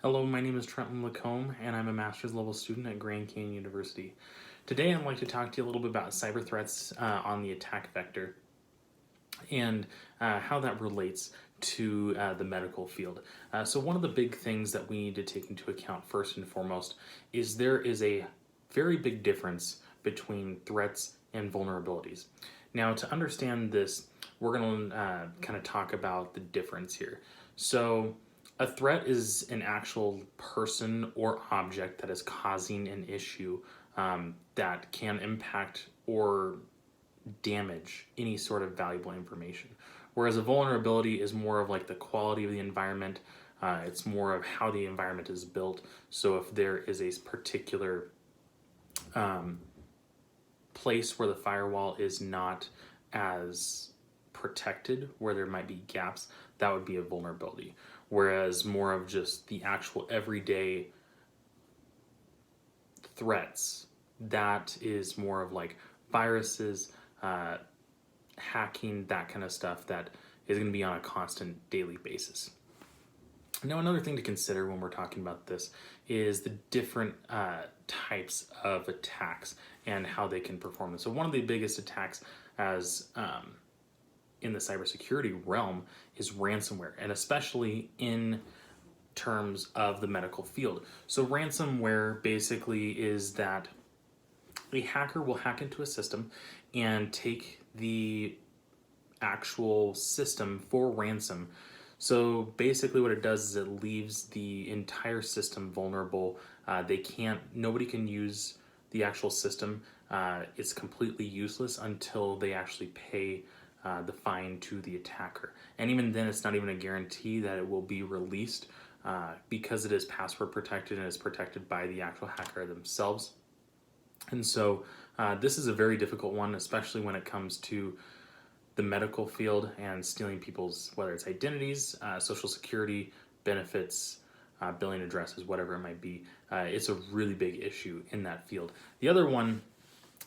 Hello, my name is Trenton Lacombe, and I'm a master's level student at Grand Canyon University. Today, I'd like to talk to you a little bit about cyber threats on the attack vector and how that relates to the medical field. So, one of the big things that we need to take into account first and foremost is there is a very big difference between threats and vulnerabilities. Now, to understand this, we're going to kind of talk about the difference here. So, a threat is an actual person or object that is causing an issue that can impact or damage any sort of valuable information. Whereas a vulnerability is more of like the quality of the environment, it's more of how the environment is built. So if there is a particular place where the firewall is not as protected, where there might be gaps, that would be a vulnerability. Whereas more of just the actual everyday threats, that is more of like viruses, hacking, that kind of stuff that is going to be on a constant daily basis. Now, another thing to consider when we're talking about this is the different types of attacks and how they can perform them. So, one of the biggest attacks as in the cybersecurity realm is ransomware, and especially in terms of the medical field. So, ransomware basically is that a hacker will hack into a system and take the actual system for ransom. So basically what it does is it leaves the entire system vulnerable. Nobody can use the actual system. It's completely useless until they actually pay the fine to the attacker. And even then, it's not even a guarantee that it will be released because it is password protected and is protected by the actual hacker themselves. And so this is a very difficult one, especially when it comes to the medical field and stealing people's, whether it's identities, social security, benefits, billing addresses, whatever it might be. It's a really big issue in that field. The other one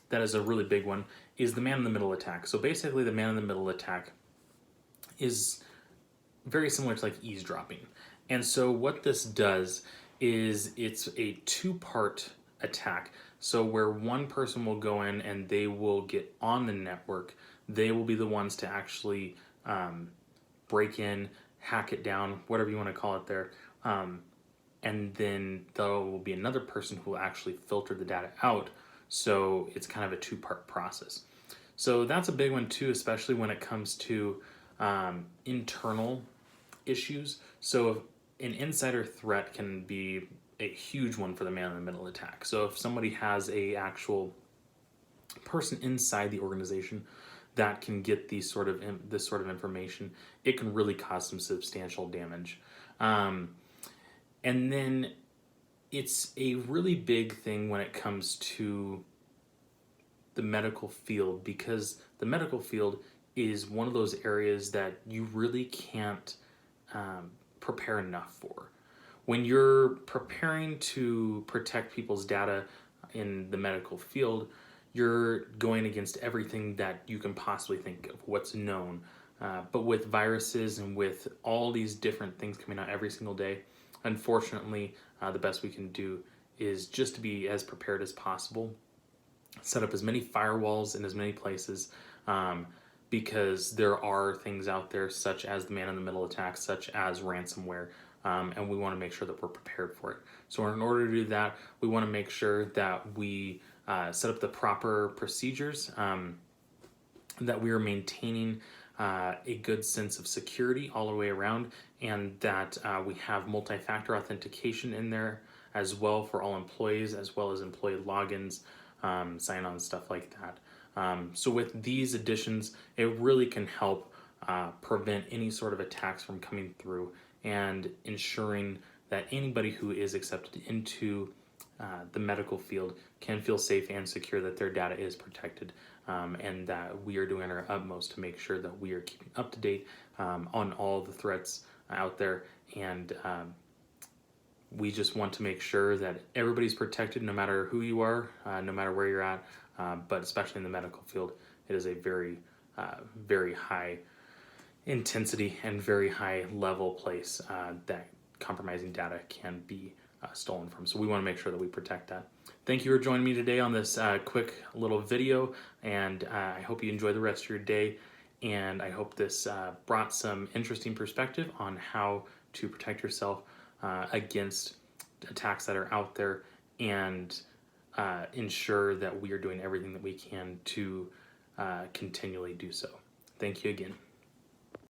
that is a really big one is the man-in-the-middle attack. So basically the man-in-the-middle attack is very similar to like eavesdropping. And so what this does is it's a two-part attack. So where one person will go in and they will get on the network, they will be the ones to actually break in, hack it down, whatever you want to call it there. And then there will be another person who will actually filter the data out. So it's kind of a two-part process. So that's a big one too, especially when it comes to internal issues. So an insider threat can be a huge one for the man-in-the-middle attack. So if somebody has a actual person inside the organization that can get this sort of information, it can really cause some substantial damage. And then it's a really big thing when it comes to the medical field, because the medical field is one of those areas that you really can't prepare enough for. When you're preparing to protect people's data in the medical field, you're going against everything that you can possibly think of, what's known. But with viruses and with all these different things coming out every single day, unfortunately, the best we can do is just to be as prepared as possible, set up as many firewalls in as many places, because there are things out there such as the man-in-the-middle attack, such as ransomware, and we want to make sure that we're prepared for it. So in order to do that, we want to make sure that we set up the proper procedures, that we are maintaining a good sense of security all the way around, and that we have multi-factor authentication in there as well for all employees, as well as employee logins, sign-on, stuff like that. So with these additions, it really can help prevent any sort of attacks from coming through and ensuring that anybody who is accepted into the medical field can feel safe and secure that their data is protected, and that we are doing our utmost to make sure that we are keeping up to date on all the threats out there, and we just want to make sure that everybody's protected no matter who you are, no matter where you're at, but especially in the medical field, it is a very, very high intensity and very high level place that compromising data can be stolen from. So we want to make sure that we protect that. Thank you for joining me today on this quick little video, and I hope you enjoy the rest of your day. And I hope this brought some interesting perspective on how to protect yourself against attacks that are out there, and ensure that we are doing everything that we can to continually do so. Thank you again.